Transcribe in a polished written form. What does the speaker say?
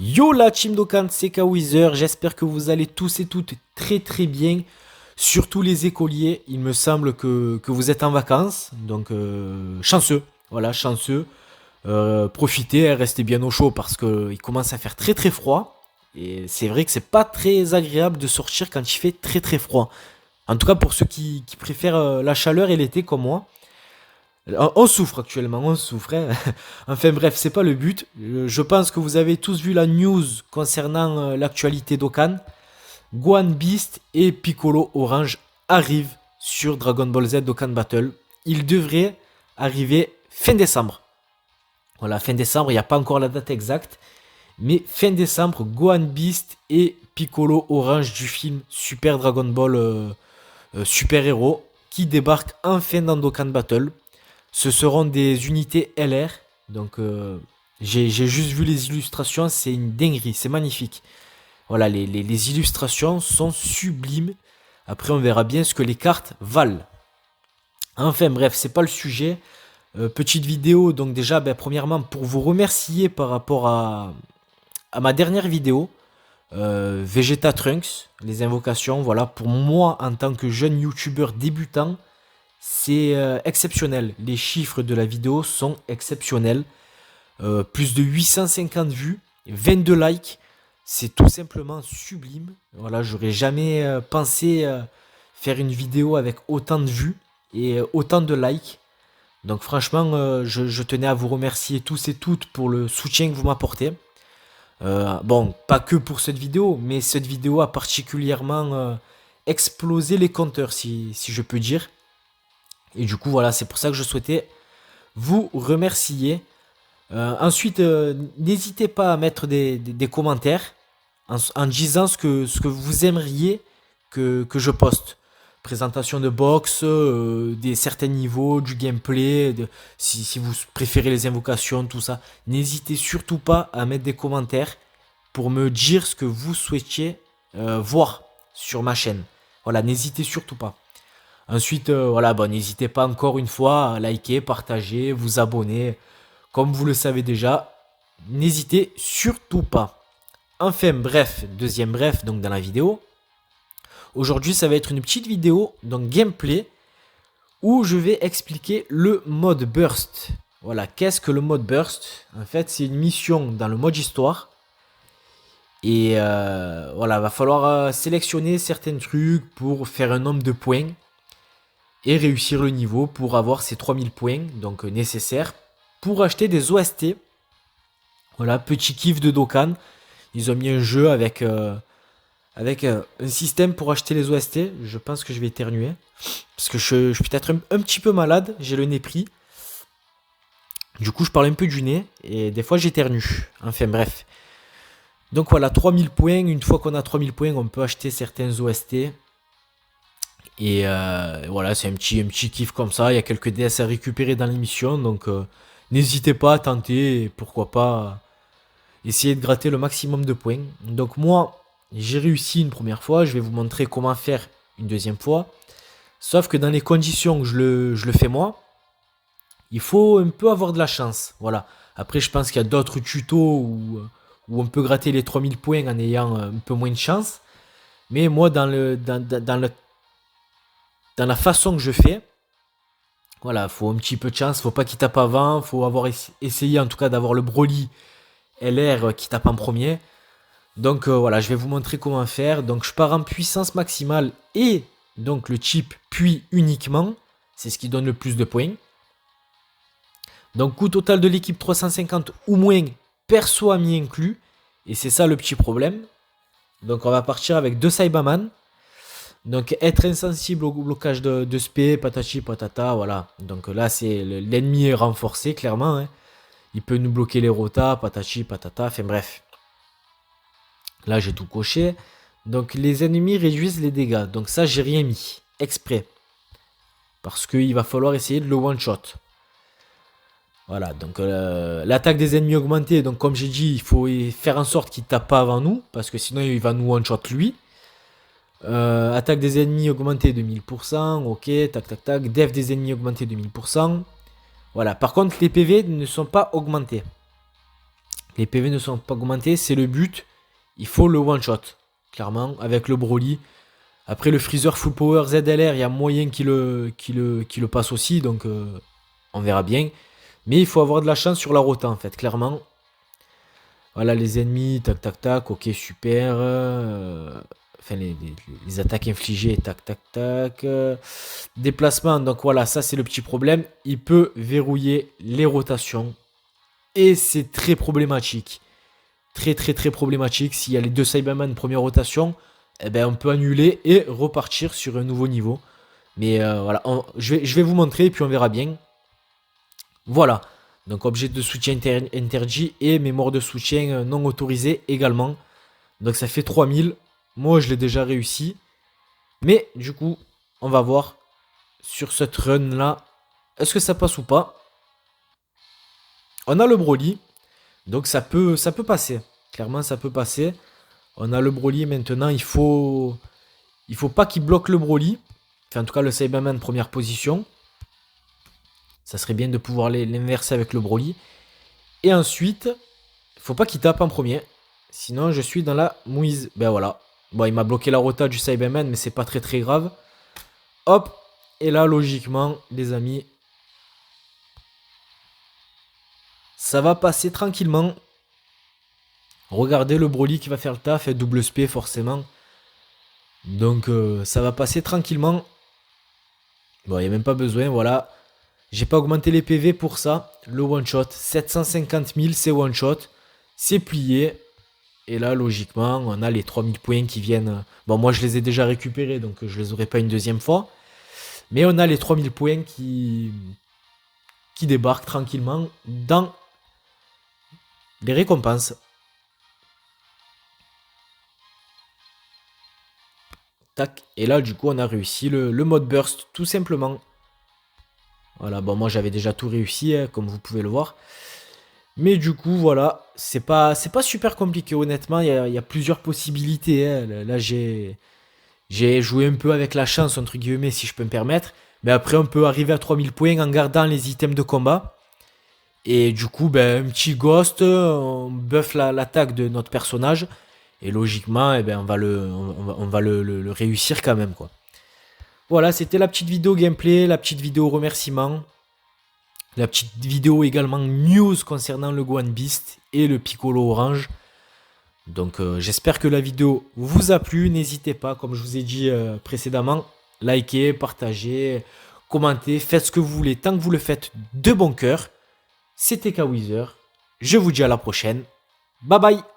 Yo la team Dokkan, c'est Kawizer, j'espère que vous allez tous et toutes très très bien, surtout les écoliers, il me semble que vous êtes en vacances, donc chanceux, voilà chanceux, profitez, restez bien au chaud parce qu'il commence à faire très très froid, et c'est vrai que c'est pas très agréable de sortir quand il fait très très froid, en tout cas pour ceux qui préfèrent la chaleur et l'été comme moi. On souffre actuellement, on souffre, hein. Enfin bref, c'est pas le but. Je pense que vous avez tous vu la news concernant l'actualité d'Okan. Gohan Beast et Piccolo Orange arrivent sur Dragon Ball Z Dokkan Battle. Ils devraient arriver fin décembre. Voilà, fin décembre, il n'y a pas encore la date exacte. Mais fin décembre, Gohan Beast et Piccolo Orange du film Super Dragon Ball Super Hero qui débarquent enfin dans Dokkan Battle. Ce seront des unités LR. Donc, j'ai juste vu les illustrations. C'est une dinguerie. C'est magnifique. Voilà, les illustrations sont sublimes. Après, on verra bien ce que les cartes valent. Enfin, bref, c'est pas le sujet. Petite vidéo. Donc, déjà, premièrement, pour vous remercier par rapport à ma dernière vidéo. Vegeta Trunks, les invocations. Voilà, pour moi, en tant que jeune youtubeur débutant. C'est exceptionnel. Les chiffres de la vidéo sont exceptionnels. Plus de 850 vues, 22 likes. C'est tout simplement sublime. Voilà, j'aurais jamais pensé faire une vidéo avec autant de vues et autant de likes. Donc franchement, je tenais à vous remercier tous et toutes pour le soutien que vous m'apportez. Bon, pas que pour cette vidéo, mais cette vidéo a particulièrement explosé les compteurs, si je peux dire. Et du coup, voilà, c'est pour ça que je souhaitais vous remercier. Ensuite, n'hésitez pas à mettre des commentaires en disant ce que vous aimeriez que je poste. Présentation de box, des certains niveaux, du gameplay, si vous préférez les invocations, tout ça. N'hésitez surtout pas à mettre des commentaires pour me dire ce que vous souhaitiez voir sur ma chaîne. Voilà, n'hésitez surtout pas. Ensuite, voilà, n'hésitez pas encore une fois à liker, partager, vous abonner. Comme vous le savez déjà, n'hésitez surtout pas. Enfin, bref, deuxième bref, donc dans la vidéo. Aujourd'hui, ça va être une petite vidéo, donc gameplay, où je vais expliquer le mode burst. Voilà, qu'est-ce que le mode burst? En fait, c'est une mission dans le mode histoire. Et voilà, va falloir sélectionner certains trucs pour faire un nombre de points. Et réussir le niveau pour avoir ces 3000 points, donc nécessaires, pour acheter des OST. Voilà, petit kiff de Dokkan. Ils ont mis un jeu avec un système pour acheter les OST. Je pense que je vais éternuer. Parce que je suis peut-être un petit peu malade, j'ai le nez pris. Du coup, je parle un peu du nez, et des fois j'éternue. Enfin bref. Donc voilà, 3000 points. Une fois qu'on a 3000 points, on peut acheter certains OST. Et voilà, c'est un petit kiff comme ça. Il y a quelques DS à récupérer dans l'émission. Donc n'hésitez pas à tenter. Et pourquoi pas essayer de gratter le maximum de points. Donc moi, j'ai réussi une première fois. Je vais vous montrer comment faire une deuxième fois. Sauf que dans les conditions que je le fais moi, il faut un peu avoir de la chance. Voilà. Après, je pense qu'il y a d'autres tutos où on peut gratter les 3000 points en ayant un peu moins de chance. Mais moi, dans la façon que je fais, voilà, faut un petit peu de chance, faut pas qu'il tape avant, faut avoir essayé en tout cas d'avoir le Broly LR qui tape en premier. Donc voilà, je vais vous montrer comment faire. Donc je pars en puissance maximale et donc le chip puis uniquement, c'est ce qui donne le plus de points. Donc coût total de l'équipe 350 ou moins, perso ami inclus, et c'est ça le petit problème. Donc on va partir avec 2 Saibaman. Donc être insensible au blocage de spé, patati patata, voilà. Donc là c'est l'ennemi est renforcé clairement. Hein. Il peut nous bloquer les rotas, patati patata, enfin bref. Là j'ai tout coché. Donc les ennemis réduisent les dégâts. Donc ça j'ai rien mis, exprès. Parce qu'il va falloir essayer de le one shot. Voilà, donc l'attaque des ennemis augmentée. Donc comme j'ai dit, il faut faire en sorte qu'il tape pas avant nous. Parce que sinon il va nous one shot lui. Attaque des ennemis augmentée de 1000%, ok, tac tac tac, def des ennemis augmenté de 1000%. Voilà, par contre les PV ne sont pas augmentés. Les PV ne sont pas augmentés, c'est le but. Il faut le one-shot, clairement, avec le Broly. Après, le Freezer Full Power ZLR, il y a moyen qu'il le passe aussi, donc on verra bien. Mais il faut avoir de la chance sur la rota, en fait, clairement. Voilà, les ennemis, tac, tac, tac, ok, super. Enfin, les attaques infligées, tac, tac, tac. Déplacement, donc voilà, ça c'est le petit problème. Il peut verrouiller les rotations. Et c'est très problématique. Très, très, très problématique. S'il y a les deux Cybermen première rotation, eh ben, on peut annuler et repartir sur un nouveau niveau. Mais voilà, je vais vous montrer et puis on verra bien. Voilà. Donc objet de soutien interdit et mémoire de soutien non autorisé également. Donc ça fait 3000. Moi je l'ai déjà réussi. Mais du coup, on va voir sur cette run là. Est-ce que ça passe ou pas? On a le Broly. Donc ça peut passer. Clairement ça peut passer. On a le Broly maintenant. Il faut pas qu'il bloque le Broly. Enfin en tout cas le Cyberman première position. Ça serait bien de pouvoir l'inverser avec le Broly. Et ensuite, il faut pas qu'il tape en premier. Sinon, je suis dans la mouise. Ben voilà. Bon, il m'a bloqué la rota du Cyberman, mais c'est pas très très grave. Hop. Et là, logiquement, les amis, ça va passer tranquillement. Regardez le Broly qui va faire le taf. Et double SP, forcément. Donc, ça va passer tranquillement. Bon, il n'y a même pas besoin, voilà. J'ai pas augmenté les PV pour ça. Le one shot, 750 000, c'est one shot. C'est plié. Et là, logiquement, on a les 3000 points qui viennent. Bon, moi, je les ai déjà récupérés, donc je les aurai pas une deuxième fois. Mais on a les 3000 points qui débarquent tranquillement dans les récompenses. Tac. Et là, du coup, on a réussi le mode burst, tout simplement. Voilà, bon, moi, j'avais déjà tout réussi, hein, comme vous pouvez le voir. Mais du coup, voilà, c'est pas super compliqué, honnêtement. Il y a plusieurs possibilités, hein. Là, j'ai joué un peu avec la chance, entre guillemets, si je peux me permettre. Mais après, on peut arriver à 3000 points en gardant les items de combat. Et du coup, ben, un petit ghost, on buff l'attaque de notre personnage. Et logiquement, eh ben, on va le réussir quand même, quoi. Voilà, c'était la petite vidéo gameplay, la petite vidéo remerciement. La petite vidéo également news concernant le Gohan Beast et le Piccolo Orange. Donc j'espère que la vidéo vous a plu. N'hésitez pas, comme je vous ai dit précédemment, likez, partagez, commentez, faites ce que vous voulez tant que vous le faites de bon cœur. C'était Kawizer. Je vous dis à la prochaine. Bye bye.